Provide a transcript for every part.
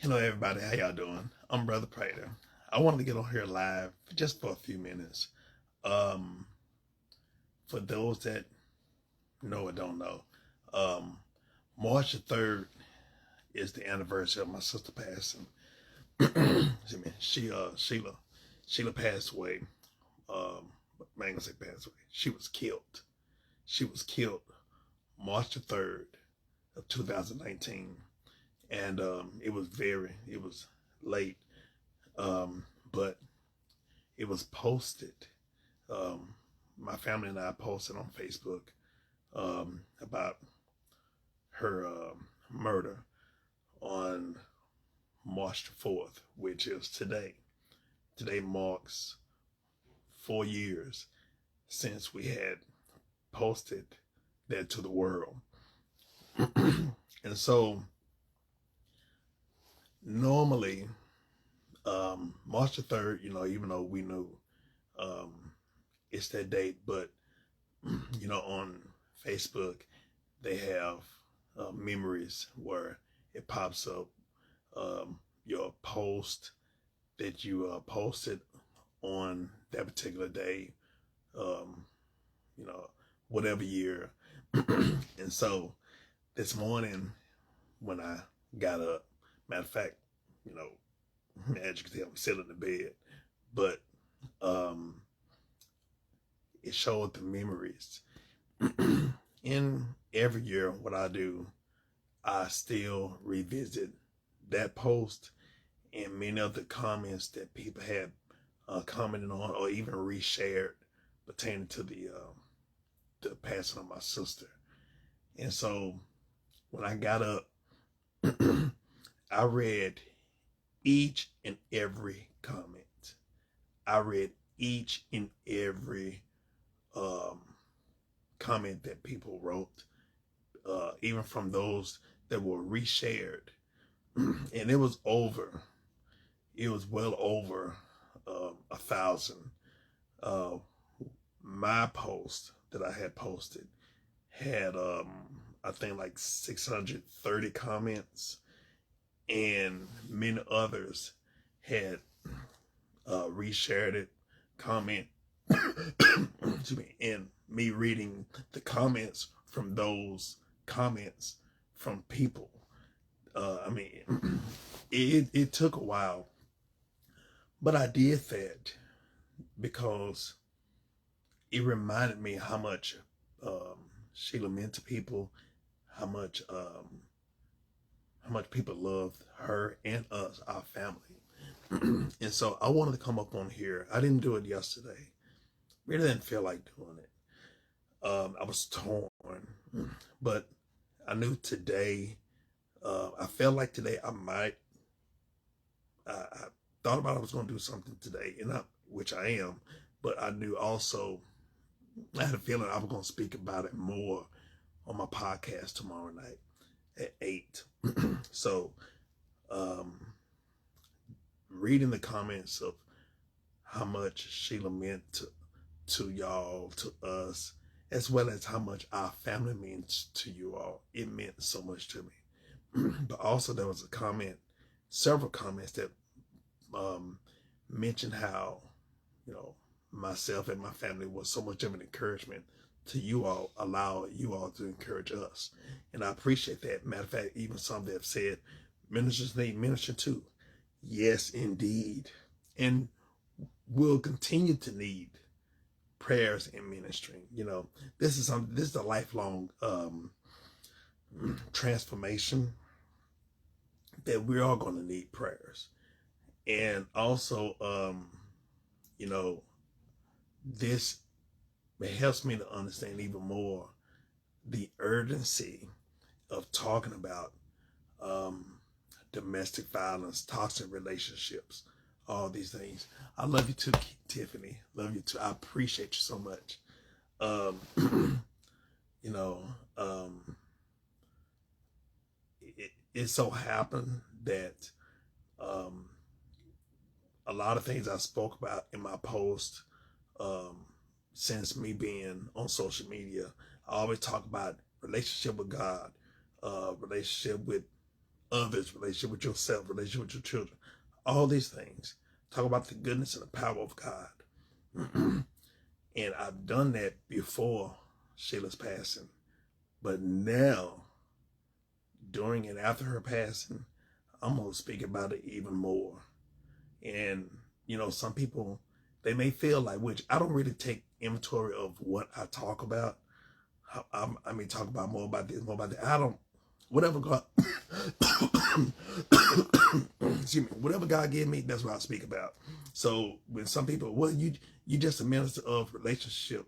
Hello, everybody. How y'all doing? I'm Brother Prater. I wanted to get on here live just for a few minutes. Um, for those that know or don't know, um, March the 3rd is the anniversary of my sister passing. Excuse me. Sheila passed away. I ain't gonna say passed away. She was killed. She was killed March the 3rd of 2019, and it was late, but it was posted. Um, my family and I posted on Facebook about her murder on March the 4th, which is today. Today marks 4 years since we had posted that to the world. And so normally, March the 3rd, even though we knew um, it's that date, but on Facebook, they have memories where it pops up your post that you posted on that particular day, um, you know, whatever year. And so this morning when I got up, matter of fact, you know, as you can tell, I'm still in the bed, but um, it showed the memories. In every year, what I do, I still revisit that post and many of the comments that people had commented on or even reshared pertaining to the passing of my sister. And so when I got up, I read each and every comment. I read each and every um, comment that people wrote, even from those that were reshared. And it was well over 1,000. My post that I had posted had, I think, like 630 comments, and many others had reshared it, comment, excuse me, and me reading the comments from those comments from people. It took a while, but I did that because it reminded me how much Sheila meant to people, how much people loved her and us, our family. And so I wanted to come up on here. I didn't do it yesterday. Really didn't feel like doing it. I was torn, but I knew today. I felt like today I might. I thought about I was going to do something today, which I am, but I knew also I had a feeling I was going to speak about it more on my podcast tomorrow night at 8. So, reading the comments of how much Sheila meant to y'all, to us, as well as how much our family means to you all. It meant so much to me. But also there was several comments that mentioned how, myself and my family was so much of an encouragement to you all, allow you all to encourage us. And I appreciate that. Matter of fact, even some that have said, ministers need minister too. Yes, indeed. And we'll continue to need prayers and ministry. This is a lifelong transformation that we're all going to need prayers. And also, this helps me to understand even more the urgency of talking about domestic violence, toxic relationships, all these things. I love you too, Tiffany. Love you too. I appreciate you so much. You know, it so happened that a lot of things I spoke about in my post, since me being on social media, I always talk about relationship with God, relationship with others, relationship with yourself, relationship with your children, all these things. Talk about the goodness and the power of God. And I've done that before Sheila's passing. But now, during and after her passing, I'm going to speak about it even more. And, you know, some people, they may feel like, which I don't really take inventory of what I talk about. I may talk about more about this, more about that. I don't, whatever God, excuse me, whatever God gave me, that's what I speak about. So when some people, well, you just a minister of relationship,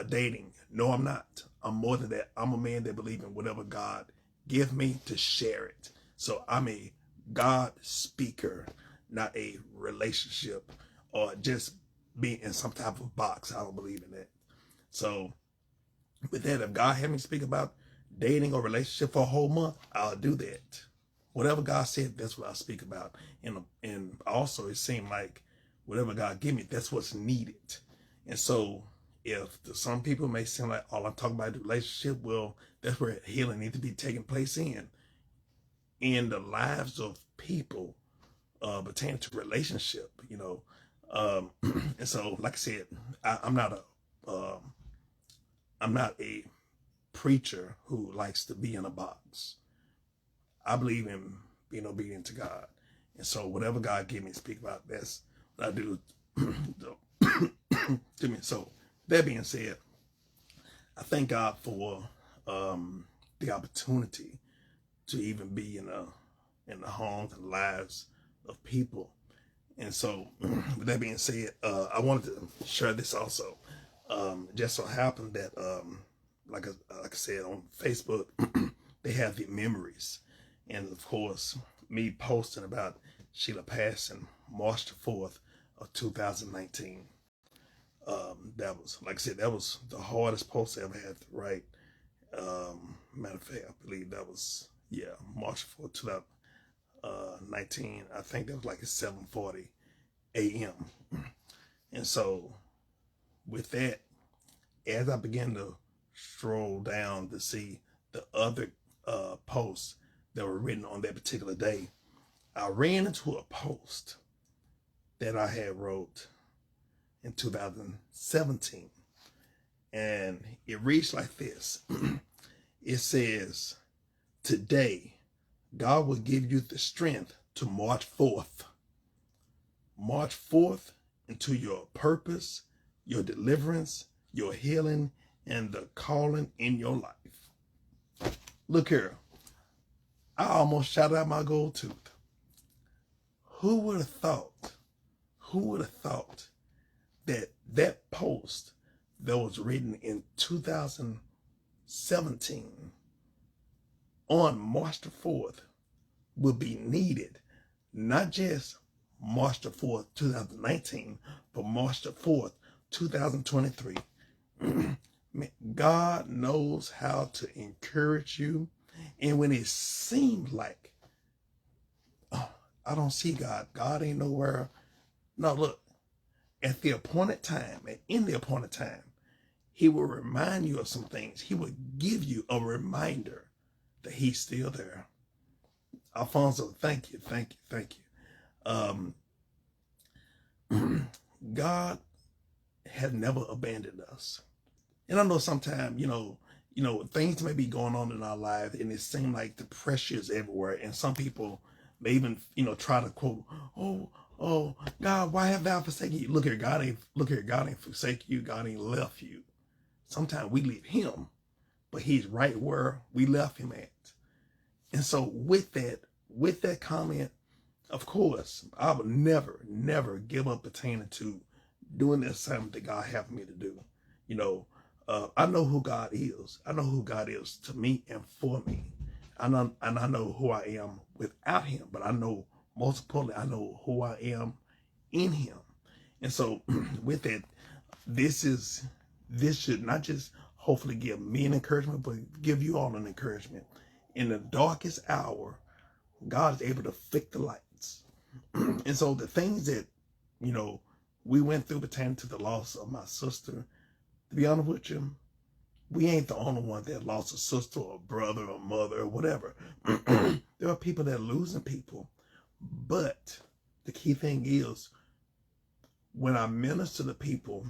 dating. No, I'm not. I'm more than that. I'm a man that believes in whatever God give me to share it. So I'm a God speaker, not a relationship or just be in some type of box. I don't believe in that. So with that, if God had me speak about dating or relationship for a whole month, I'll do that. Whatever God said, that's what I speak about. And also it seemed like whatever God give me, that's what's needed. And so if some people may seem like all I'm talking about is relationship, well, that's where healing needs to be taking place in the lives of people pertaining to relationship, you know. And so, like I said, I'm not a preacher who likes to be in a box. I believe in being obedient to God. And so whatever God gave me to speak about, that's what I do. To me. So that being said, I thank God for the opportunity to even be in the homes and lives of people. And so with that being said, I wanted to share this also. Just so happened that like I said on Facebook, they have the memories. And of course, me posting about Sheila passing March the 4th of 2019. That was, like I said, that was the hardest post I ever had to write. Matter of fact, I believe that was, March 4th, 2019. I think that was like at 7:40 a.m. And so with that, as I began to stroll down to see the other posts that were written on that particular day, I ran into a post that I had wrote in 2017. And it reads like this. It says, today, God will give you the strength to march forth. March forth into your purpose, your deliverance, your healing, and the calling in your life. Look here. I almost shot out my gold tooth. Who would have thought that post that was written in 2017 on March the 4th would be needed, not just March the 4th, 2019, but March the 4th, 2023. God knows how to encourage you. And when it seems like, oh, I don't see God, God ain't nowhere. No, look, at the appointed time, and in the appointed time, he will remind you of some things. He will give you a reminder that he's still there. Alfonso, thank you. God has never abandoned us. And I know sometimes, things may be going on in our life and it seems like the pressure is everywhere. And some people may even, try to quote, oh, God, why have thou forsaken you? Look here, God ain't forsaken you. God ain't left you. Sometimes we leave him, but he's right where we left him at. And so with that comment, of course, I would never give up pertaining to doing the assignment that God has me to do. I know who God is. I know who God is to me and for me. I know who I am without him, but I know, most importantly, I know who I am in him. And so with that, this should not just hopefully give me an encouragement, but give you all an encouragement. In the darkest hour, God is able to flick the lights. And so the things that, we went through pertaining to the loss of my sister, to be honest with you, We ain't the only one that lost a sister or a brother or mother or whatever. There are people that are losing people. But the key thing is, when I minister to people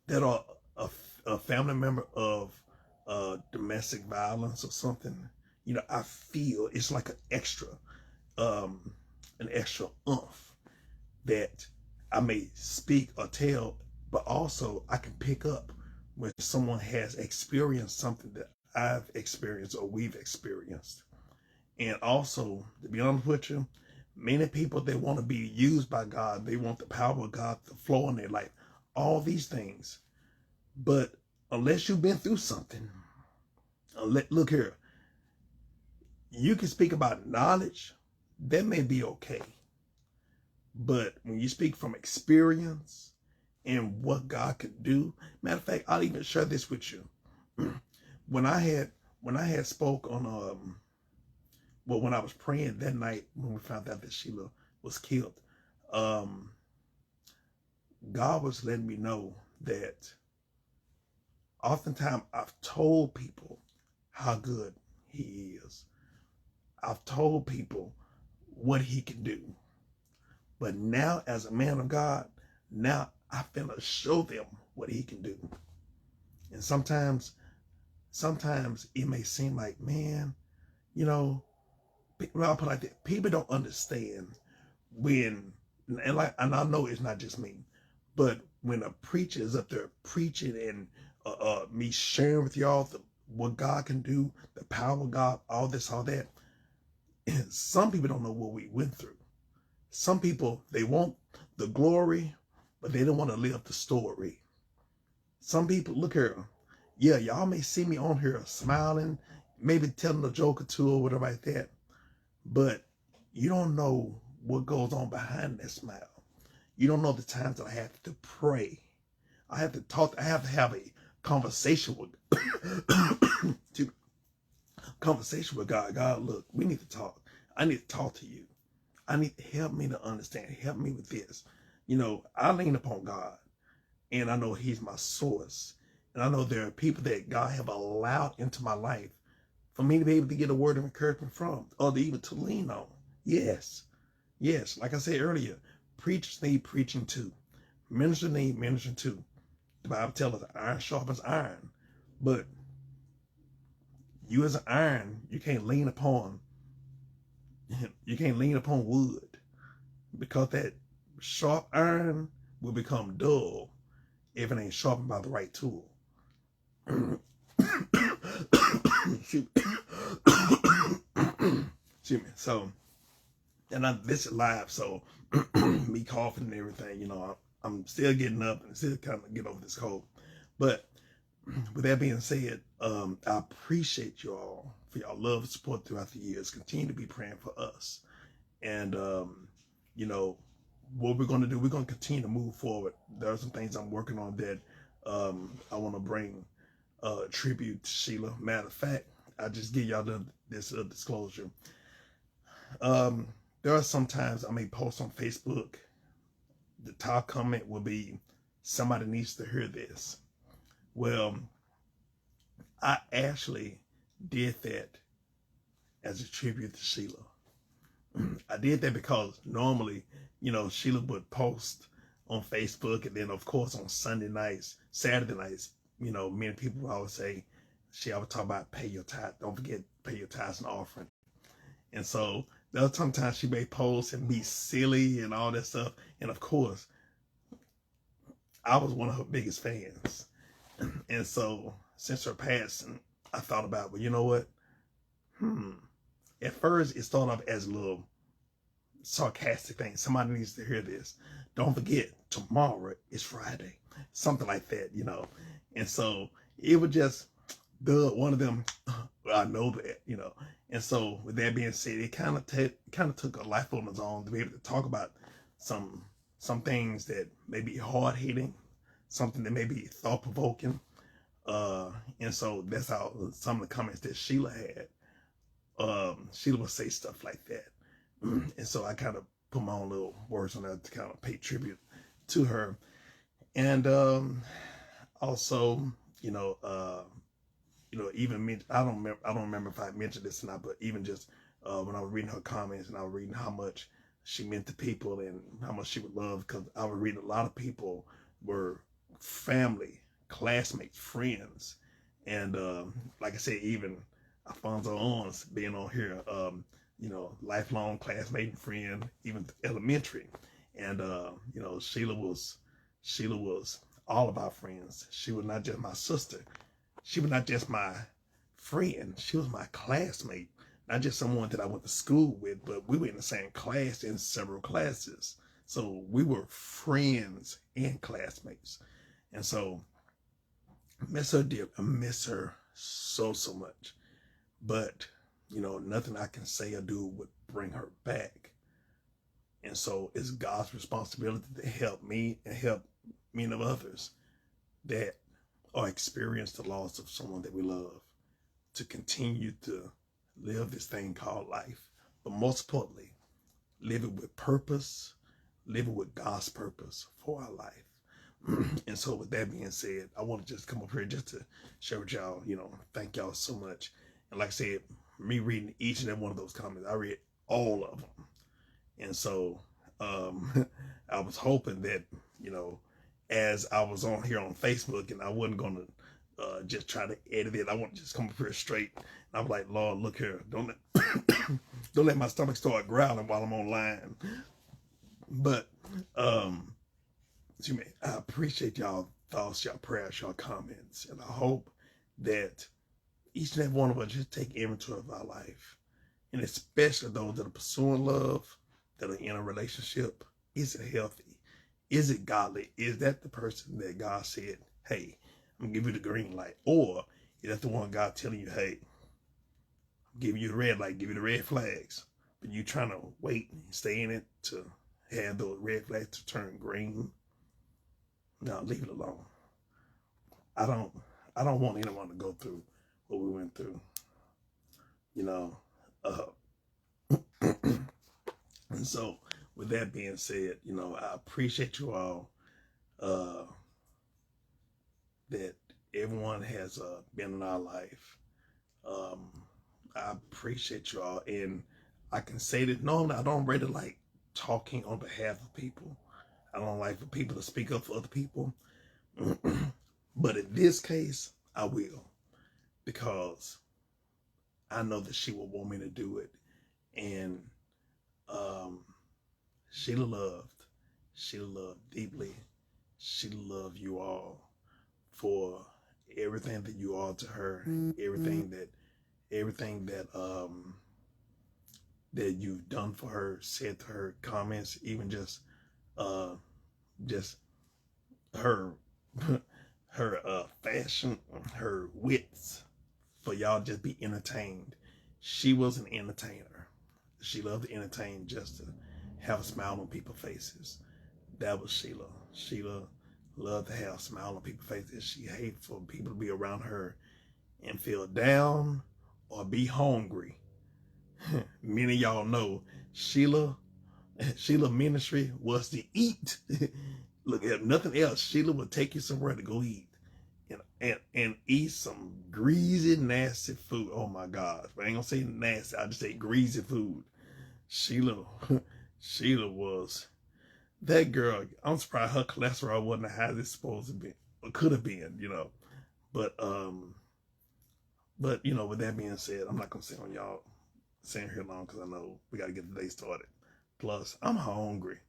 that are a family member of domestic violence or something, I feel it's like an extra oomph that I may speak or tell, but also I can pick up when someone has experienced something that I've experienced or we've experienced. And also, to be honest with you, many people, they want to be used by God. They want the power of God to flow in their life. All these things. But unless you've been through something, look here, you can speak about knowledge. That may be okay. But when you speak from experience and what God could do, matter of fact, I'll even share this with you. When I had spoke on when I was praying that night when we found out that Sheila was killed, God was letting me know that oftentimes I've told people how good he is. I've told people what he can do. But now, as a man of God, now I finna show them what he can do. And sometimes it may seem like, man, I'll put it like that. People don't understand when, and I know it's not just me, but when a preacher is up there preaching and me sharing with y'all what God can do, the power of God, all this, all that. And some people don't know what we went through. Some people, they want the glory, but they don't want to live the story. Some people, look here, yeah, y'all may see me on here smiling, maybe telling a joke or two or whatever like that, but you don't know what goes on behind that smile. You don't know the times that I have to pray. I have to talk, I have to have a conversation with God. God, look, we need to talk. I need to talk to you. I need to help me to understand. Help me with this. I lean upon God, and I know he's my source. And I know there are people that God have allowed into my life for me to be able to get a word of encouragement from, or to even to lean on. Yes. Like I said earlier, preachers need preaching too. Ministers need ministering too. The Bible tells us iron sharpens iron. But you as an iron, you can't lean upon wood, because that sharp iron will become dull if it ain't sharpened by the right tool. Excuse me. So, and this is live, so me coughing and everything, I'm still getting up and still kind of get over this cold. But with that being said, I appreciate you all for y'all love and support throughout the years. Continue to be praying for us. And, what we're going to do, we're going to continue to move forward. There are some things I'm working on that I want to bring tribute to Sheila. Matter of fact, I just give y'all this disclosure. There are sometimes I may post on Facebook. The top comment will be, somebody needs to hear this. Well, I actually did that as a tribute to Sheila. I did that because normally, Sheila would post on Facebook, and then of course on Sunday nights, Saturday nights, many people would always say, she always talk about pay your tithe. Don't forget, pay your tithes and offering. And so there were sometimes she may post and be silly and all that stuff. And of course, I was one of her biggest fans. And so since her passing, I thought about, well, you know what? At first, it started off as a little sarcastic thing. Somebody needs to hear this. Don't forget, tomorrow is Friday. Something like that, And so it was just one of them, I know that, And so with that being said, it kind of took a life on its own to be able to talk about some things that may be hard-hitting, something that may be thought-provoking. And so that's how some of the comments that Sheila had, Sheila would say stuff like that. And so I kind of put my own little words on that to kind of pay tribute to her. And also, you know, even I don't remember if I mentioned this or not, but even just when I was reading her comments and I was reading how much she meant to people and how much she would love, because I was reading a lot of people were family, classmates, friends, and like I said, even Alfonso Owens being on here, lifelong classmate and friend, even elementary, and Sheila was all of our friends. She was not just my sister. She was not just my friend. She was my classmate. Not just someone that I went to school with, but we were in the same class in several classes. So we were friends and classmates. And so I miss her dear. I miss her so much. But, nothing I can say or do would bring her back. And so it's God's responsibility to help me and help many of others that or experience the loss of someone that we love, to continue to live this thing called life. But most importantly, live it with purpose, live it with God's purpose for our life. And so with that being said, I want to just come up here just to share with y'all, thank y'all so much. And like I said, me reading each and every one of those comments, I read all of them. And so I was hoping that, as I was on here on Facebook, and I wasn't going to just try to edit it. I want to just come up here straight. And I was like, Lord, look here. Don't let my stomach start growling while I'm online. But I appreciate y'all thoughts, y'all prayers, y'all comments. And I hope that each and every one of us just take inventory of our life. And especially those that are pursuing love, that are in a relationship. Is it healthy? Is it godly? Is that the person that God said, hey, I'm gonna give you the green light? Or is that the one God telling you, hey, I'm giving you the red light, give you the red flags, but you trying to wait and stay in it to have those red flags to turn green? No, leave it alone. I don't want anyone to go through what we went through. And so with that being said, I appreciate you all, that everyone has been in our life. I appreciate you all. And I can say that normally I don't really like talking on behalf of people. I don't like for people to speak up for other people. But in this case, I will. Because I know that she will want me to do it. And Sheila loved deeply. Sheila loved you all for everything that you are to her, everything that that you've done for her, said to her, comments, even just her fashion, her wits, for y'all just be entertained. She was an entertainer. She loved to entertain just to have a smile on people's faces. That was Sheila. Sheila loved to have a smile on people's faces. She hated for people to be around her and feel down or be hungry. Many of y'all know Sheila ministry was to eat. Look, if nothing else, Sheila would take you somewhere to go eat. And eat some greasy, nasty food. Oh my gosh. But I ain't gonna say nasty, I just say greasy food. Sheila was that girl. I'm surprised her cholesterol wasn't as high as it's supposed to be. Or could have been, But with that being said, I'm not gonna sit on y'all sitting here long because I know we gotta get the day started. Plus, I'm hungry.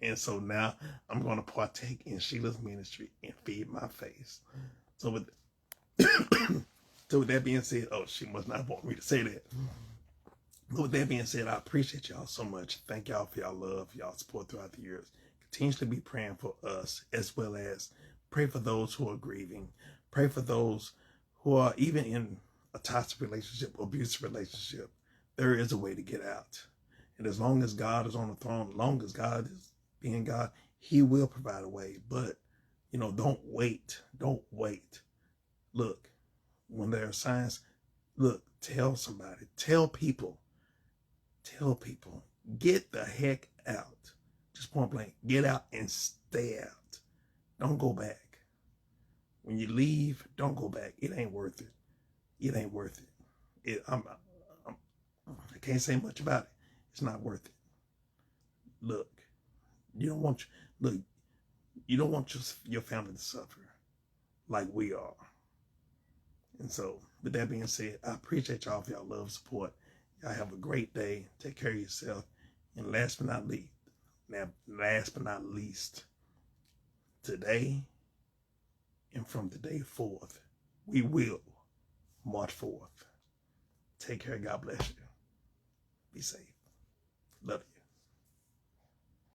And so now I'm gonna partake in Sheila's ministry and feed my face. So with that being said, she must not want me to say that. But with that being said, I appreciate y'all so much. Thank y'all for y'all love, y'all support throughout the years. Continuously be praying for us, as well as pray for those who are grieving. Pray for those who are even in a toxic relationship, abusive relationship. There is a way to get out. And as long as God is on the throne, as long as God is being God, he will provide a way. But, don't wait. Don't wait. Look, when there are signs, look, tell somebody, tell people, get the heck out. Just point blank, get out and stay out. Don't go back. When you leave, don't go back. It ain't worth it. It ain't worth it. I can't say much about it. It's not worth it. Look, you don't want your family to suffer like we are. And so, with that being said, I appreciate y'all for y'all love, support. Y'all have a great day. Take care of yourself. And last but not least, today and from today forth, we will march forth. Take care. God bless you. Be safe. Love you.